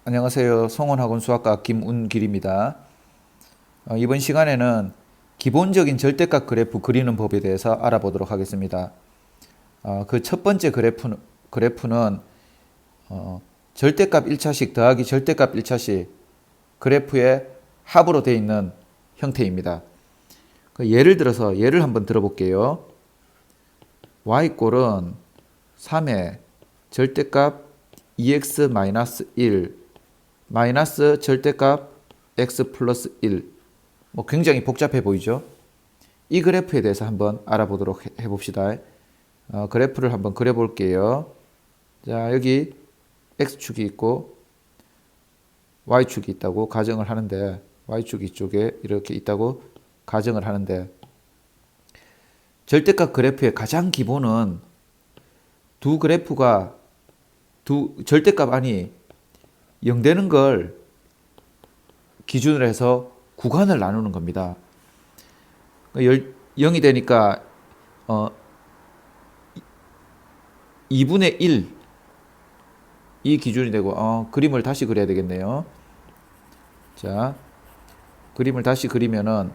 안녕하세요. 성원학원 수학과 김운길입니다. 이번 시간에는 기본적인 절대값 그래프 그리는 법에 대해서 알아보도록 하겠습니다. 그 첫 번째 그래프는 절대값 1차식 더하기 절대값 1차식 그래프의 합으로 되어 있는 형태입니다. 예를 들어서 예를 한번 들어볼게요. y꼴은 3의 절대값 2x-1 마이너스 절대값 x 플러스 1. 굉장히 복잡해 보이죠? 이 그래프에 대해서 한번 알아보도록 해봅시다. 그래프를 한번 그려볼게요. 자, 여기 x축이 있고 y축이 있다고 가정을 하는데, y축 이쪽에 이렇게 있다고 가정을 하는데, 절대값 그래프의 가장 기본은 두 그래프가 절대값 안이 0 되는 걸 기준으로 해서 구간을 나누는 겁니다. 0이 되니까 2분의 1 이 기준이 되고, 그림을 다시 그려야 되겠네요. 자, 그림을 다시 그리면은,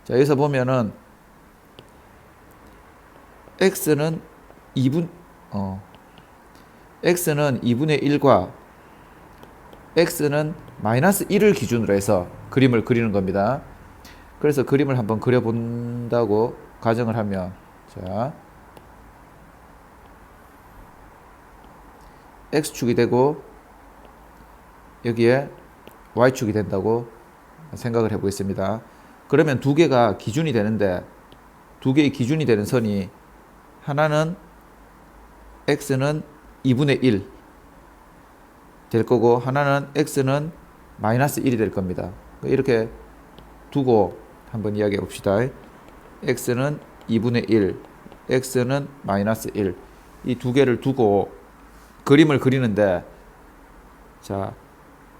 자, 여기서 보면은 x는 2분의 1과 x는 마이너스 1을 기준으로 해서 그림을 그리는 겁니다. 그래서 그림을 한번 그려본다고 가정을 하면, 자, x축이 되고 여기에 y축이 된다고 생각을 해보겠습니다. 그러면 두 개가 기준이 되는데, 두 개의 기준이 되는 선이, 하나는 x는 2분의 1 될 거고, 하나는 x는 마이너스 1이 될 겁니다. 이렇게 두고 한번 이야기해 봅시다. x는 2분의 1, x는 마이너스 1. 이 두 개를 두고 그림을 그리는데, 자,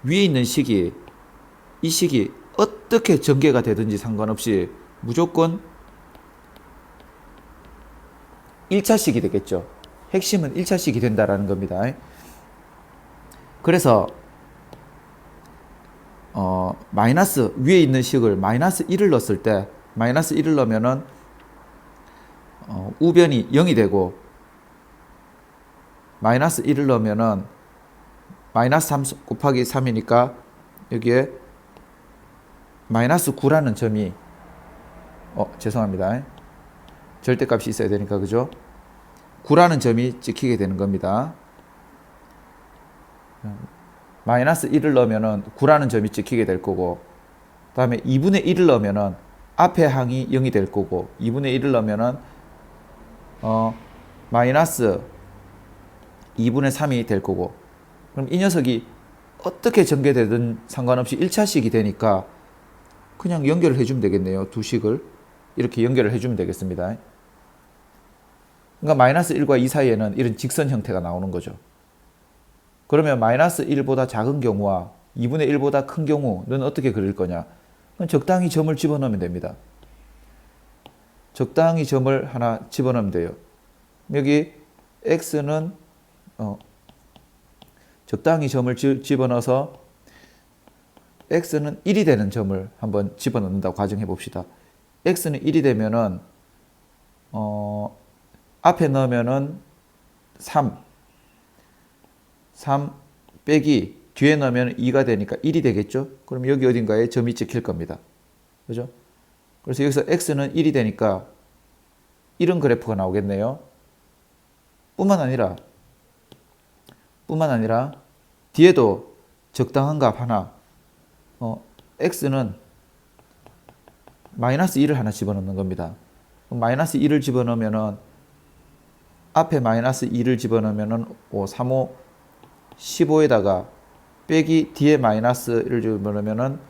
위에 있는 식이, 이 식이 어떻게 전개가 되든지 상관없이 무조건 1차식이 되겠죠. 핵심은 1차식이 된다라는 겁니다. 그래서 마이너스 위에 있는 식을 마이너스 1을 넣었을 때, 마이너스 1을 넣으면은 우변이 0이 되고, 마이너스 1을 넣으면은 마이너스 3 곱하기 3이니까 여기에 마이너스 9라는 점이, 죄송합니다. 절대값이 있어야 되니까, 그죠? 9라는 점이 찍히게 되는 겁니다. 마이너스 1을 넣으면은 9라는 점이 찍히게 될 거고, 그 다음에 2분의 1을 넣으면은 앞에 항이 0이 될 거고, 2분의 1을 넣으면은 마이너스 2분의 3이 될 거고, 그럼 이 녀석이 어떻게 전개되든 상관없이 1차식이 되니까 그냥 연결을 해주면 되겠네요. 두 식을 이렇게 연결을 해주면 되겠습니다. 그러니까 마이너스 1과 2 사이에는 이런 직선 형태가 나오는 거죠. 그러면 마이너스 1보다 작은 경우와 2분의 1보다 큰 경우는 어떻게 그릴 거냐? 적당히 점을 집어넣으면 됩니다. 적당히 점을 하나 집어넣으면 돼요. 여기 x는 적당히 점을 집어넣어서 x는 1이 되는 점을 한번 집어넣는다고 가정해 봅시다. x는 1이 되면은 앞에 넣으면은 3 빼기 뒤에 넣으면 2가 되니까 1이 되겠죠? 그럼 여기 어딘가에 점이 찍힐 겁니다. 그죠? 그래서 여기서 x는 1이 되니까 이런 그래프가 나오겠네요. 뿐만 아니라 뒤에도 적당한 값 하나, x는 마이너스 1을 하나 집어넣는 겁니다. 마이너스 1을 집어넣으면은, 앞에 마이너스 2를 집어넣으면은 3, 5, 15에다가 빼기 뒤에 마이너스 1을 집어넣으면은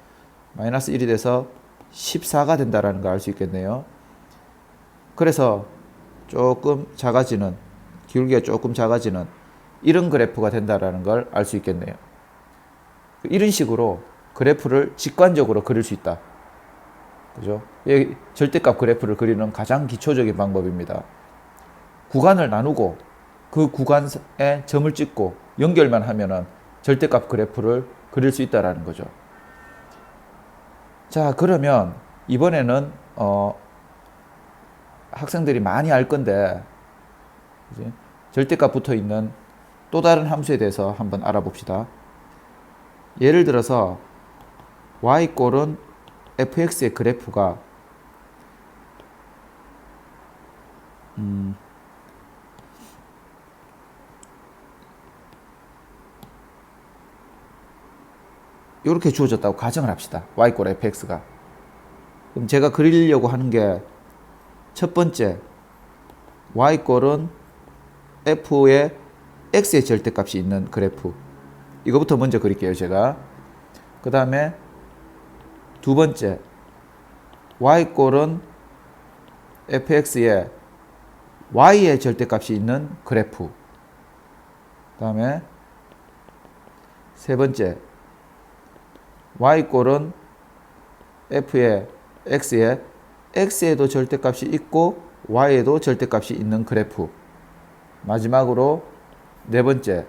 마이너스 1이 돼서 14가 된다라는 걸 알 수 있겠네요. 그래서 조금 작아지는, 기울기가 조금 작아지는 이런 그래프가 된다라는 걸 알 수 있겠네요. 이런 식으로 그래프를 직관적으로 그릴 수 있다. 그죠? 절대값 그래프를 그리는 가장 기초적인 방법입니다. 구간을 나누고 그 구간에 점을 찍고 연결만 하면은 절대값 그래프를 그릴 수 있다라는 거죠. 자, 그러면 이번에는 학생들이 많이 알 건데 이제 절대값 붙어 있는 또 다른 함수에 대해서 한번 알아봅시다. 예를 들어서 y=fx의 그래프가 이렇게 주어졌다고 가정을 합시다. y=fx가. 그럼 제가 그리려고 하는 게 첫 번째 y= f의 x의 절대값이 있는 그래프. 이거부터 먼저 그릴게요, 제가. 그 다음에 두 번째 y= fx의 y의 절대값이 있는 그래프. 그 다음에 세 번째 y= f의 x의 x에도 절대값이 있고 y에도 절대값이 있는 그래프. 마지막으로 네 번째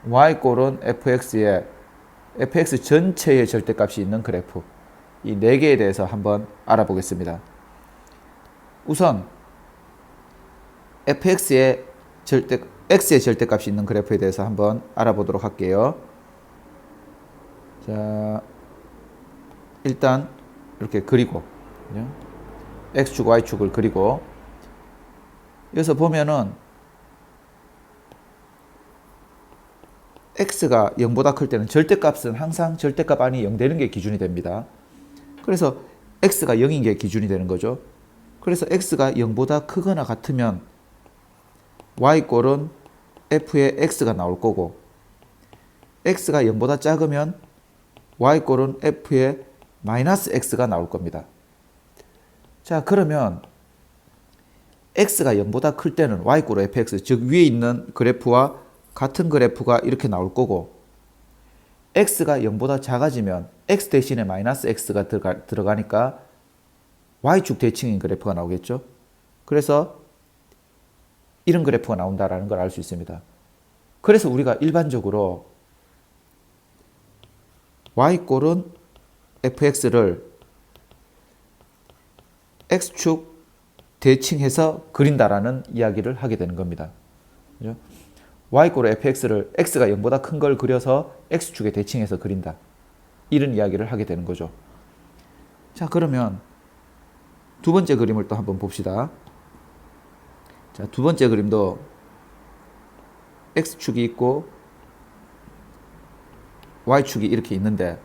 y= fx의 fx 전체의 절대값이 있는 그래프. 이 네 개에 대해서 한번 알아보겠습니다. 우선 fx의 x의 절대값이 있는 그래프에 대해서 한번 알아보도록 할게요. 자, 일단 이렇게 그리고 x축 y축을 그리고 여기서 보면은 x가 0보다 클 때는 절대값은 항상 절대값 안이 0 되는 게 기준이 됩니다. 그래서 x가 0인 게 기준이 되는 거죠. 그래서 x가 0보다 크거나 같으면 y= f의 x가 나올 거고, x가 0보다 작으면 y= f의 -x가 나올 겁니다. 자, 그러면 x가 0보다 클 때는 y= fx, 즉 위에 있는 그래프와 같은 그래프가 이렇게 나올 거고, x가 0보다 작아지면 x 대신에 -x가 들어가니까 y축 대칭인 그래프가 나오겠죠. 그래서 이런 그래프가 나온다라는 걸 알 수 있습니다. 그래서 우리가 일반적으로 y= fx를 x축 대칭해서 그린다라는 이야기를 하게 되는 겁니다. 그죠? y= fx를 x가 0보다 큰 걸 그려서 x축에 대칭해서 그린다. 이런 이야기를 하게 되는 거죠. 자, 그러면 두 번째 그림을 또 한번 봅시다. 자, 두 번째 그림도 x축이 있고 y축이 이렇게 있는데,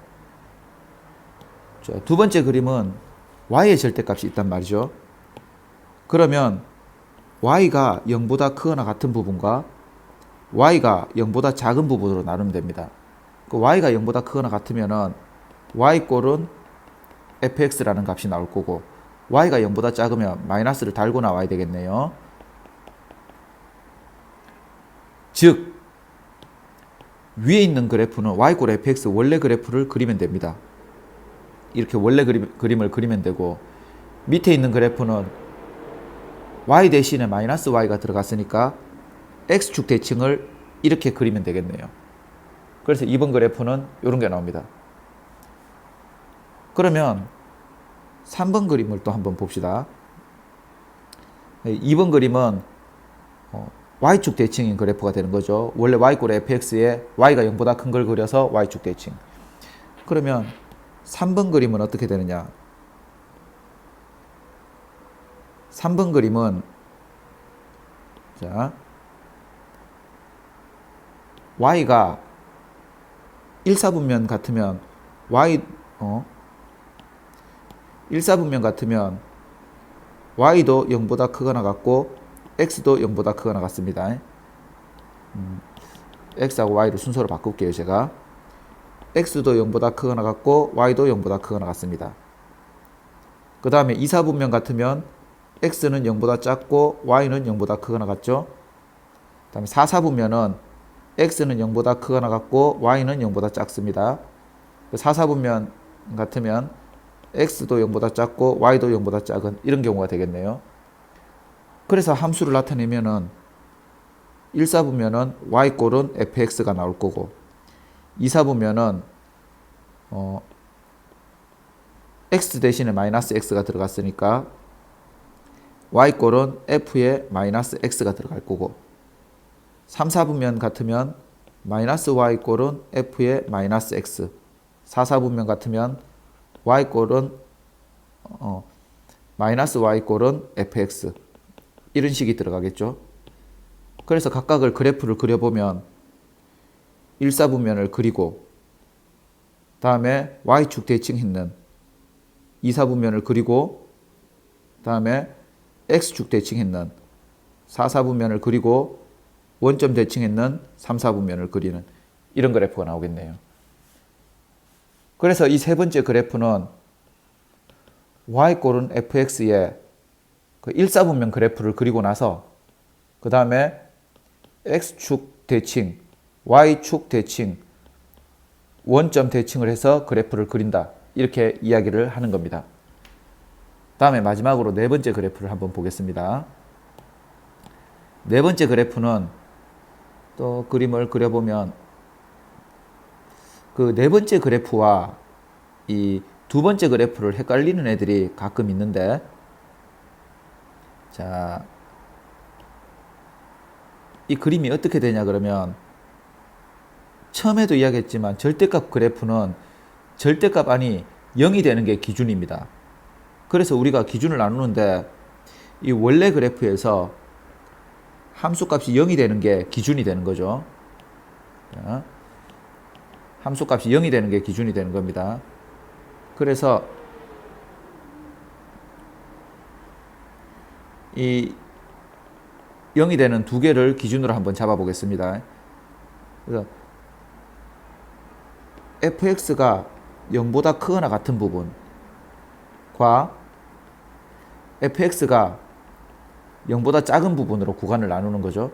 자, 두 번째 그림은 y의 절대값이 있단 말이죠. 그러면 y가 0보다 크거나 같은 부분과 y가 0보다 작은 부분으로 나누면 됩니다. 그 y가 0보다 크거나 같으면은 y= fx라는 값이 나올 거고, y가 0보다 작으면 마이너스를 달고 나와야 되겠네요. 즉 위에 있는 그래프는 y= fx 원래 그래프를 그리면 됩니다. 이렇게 원래 그림을 그리면 되고, 밑에 있는 그래프는 y 대신에 -y가 들어갔으니까 x축 대칭을 이렇게 그리면 되겠네요. 그래서 2번 그래프는 이런 게 나옵니다. 그러면 3번 그림을 또 한번 봅시다. 2번 그림은 y축 대칭인 그래프가 되는 거죠. 원래 y= fx에 y가 0보다 큰 걸 그려서 y축 대칭. 그러면 3번 그림은 어떻게 되느냐? 3번 그림은 자, y가 1사분면 같으면 일사분면 같으면 y도 0보다 크거나 같고 x도 0보다 크거나 같습니다. x하고 y를 순서로 바꿀게요, 제가. x도 0보다 크거나 같고 y도 0보다 크거나 같습니다. 그 다음에 이사분면 같으면 x는 0보다 작고 y는 0보다 크거나 같죠. 그 다음에 사사분면은 x는 0보다 크거나 같고 y는 0보다 작습니다. 사사분면 같으면 x도 0보다 작고 y도 0보다 작은 이런 경우가 되겠네요. 그래서 함수를 나타내면은 1사 보면은 y꼴은 fx가 나올 거고 2사 보면은 x 대신에 마이너스 x가 들어갔으니까 y꼴은 f에 마이너스 x가 들어갈 거고 3, 4분면 같으면 마이너스 y꼴은 f에 마이너스 x 4, 4분면 같으면 y꼴은 마이너스 y꼴은 fx 이런 식이 들어가겠죠. 그래서 각각을 그래프를 그려보면 1, 4분면을 그리고 다음에 y축 대칭했는 2, 4분면을 그리고 다음에 x축 대칭했는 4, 4분면을 그리고 원점 대칭했는 3, 4분면을 그리는 이런 그래프가 나오겠네요. 그래서 이 세 번째 그래프는 y꼴은 fx에 그 1, 4분면 그래프를 그리고 나서 그 다음에 x축 대칭, y축 대칭, 원점 대칭을 해서 그래프를 그린다. 이렇게 이야기를 하는 겁니다. 다음에 마지막으로 네 번째 그래프를 한번 보겠습니다. 네 번째 그래프는 또 그림을 그려보면 그 네 번째 그래프와 이 두 번째 그래프를 헷갈리는 애들이 가끔 있는데 자, 이 그림이 어떻게 되냐 그러면 처음에도 이야기했지만 절대값 그래프는 절대값 안이 0이 되는 게 기준입니다. 그래서 우리가 기준을 나누는데 이 원래 그래프에서 함수값이 0이 되는 게 기준이 되는 거죠. 자, 함수값이 0이 되는 게 기준이 되는 겁니다. 그래서 이 0이 되는 두 개를 기준으로 한번 잡아 보겠습니다. 그래서 fx가 0보다 크거나 같은 부분과 fx가 0보다 작은 부분으로 구간을 나누는 거죠.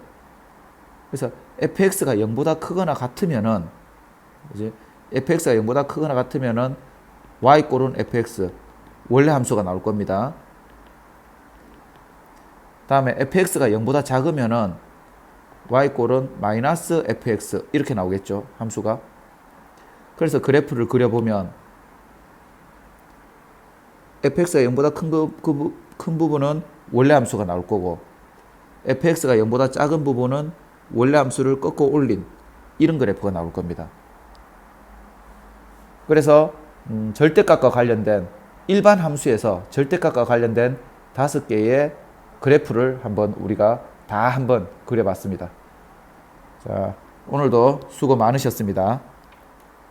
그래서 fx가 0보다 크거나 같으면은 이제 fx가 0보다 크거나 같으면은 y꼴은 fx 원래 함수가 나올 겁니다. 다음에 fx가 0보다 작으면은 y꼴은 마이너스 fx 이렇게 나오겠죠. 함수가. 그래서 그래프를 그려보면 fx가 0보다 큰 부분은 원래 함수가 나올 거고 fx가 0보다 작은 부분은 원래 함수를 꺾어 올린 이런 그래프가 나올 겁니다. 그래서 절대값과 관련된 일반 함수에서 절대값과 관련된 5개의 그래프를 한번 우리가 다 한번 그려봤습니다. 자, 오늘도 수고 많으셨습니다.